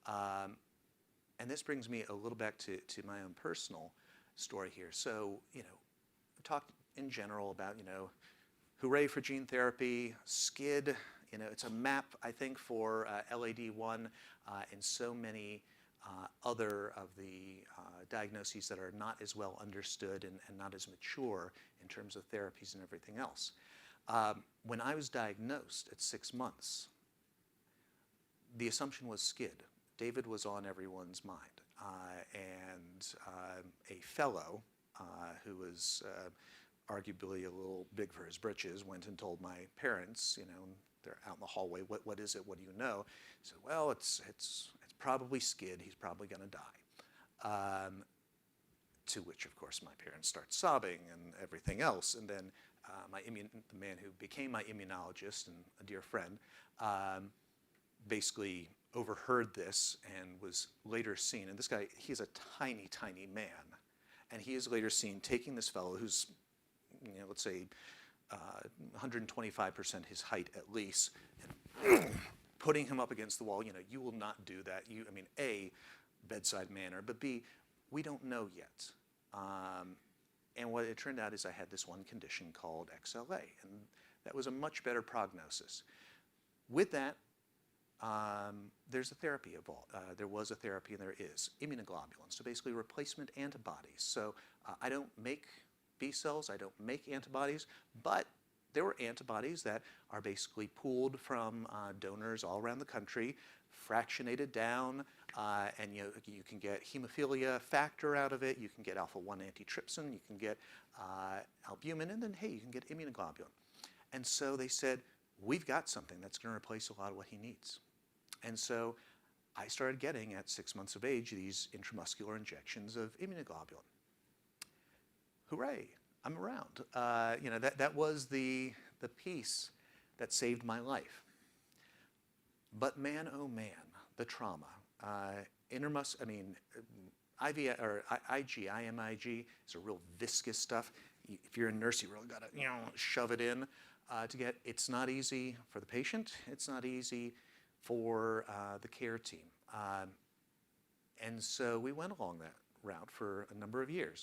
And this brings me a little back to my own personal story here. So, talk in general about, hooray for gene therapy, SCID, it's a map, I think, for LAD1 and so many other of the diagnoses that are not as well understood and not as mature in terms of therapies and everything else. When I was diagnosed at 6 months, the assumption was SCID. David was on everyone's mind. And a fellow who was arguably a little big for his britches went and told my parents, they're out in the hallway, what is it, what do you know? He said, well, it's probably SCID, he's probably going to die. To which, of course, my parents start sobbing and everything else. And then the man who became my immunologist and a dear friend basically overheard this and was later seen. And this guy, he's a tiny, tiny man. And he is later seen taking this fellow who's, let's say 125% his height at least, and putting him up against the wall. You will not do that. A, bedside manner, but B, we don't know yet. And what it turned out is I had this one condition called XLA, and that was a much better prognosis. With that, there's a therapy involved. There was a therapy, and there is immunoglobulins, so basically replacement antibodies. So I don't make B cells, I don't make antibodies, but there were antibodies that are basically pooled from donors all around the country, fractionated down, and you can get hemophilia factor out of it, you can get alpha-1 antitrypsin, you can get albumin, and then, hey, you can get immunoglobulin. And so they said, we've got something that's going to replace a lot of what he needs. And so I started getting, at 6 months of age, these intramuscular injections of immunoglobulin. Hooray, I'm around. That was the piece that saved my life. But man, oh man, the trauma. IV or IG, IMIG is a real viscous stuff. If you're a nurse, you really got to shove it in to get. It's not easy for the patient. It's not easy for the care team. And so we went along that route for a number of years.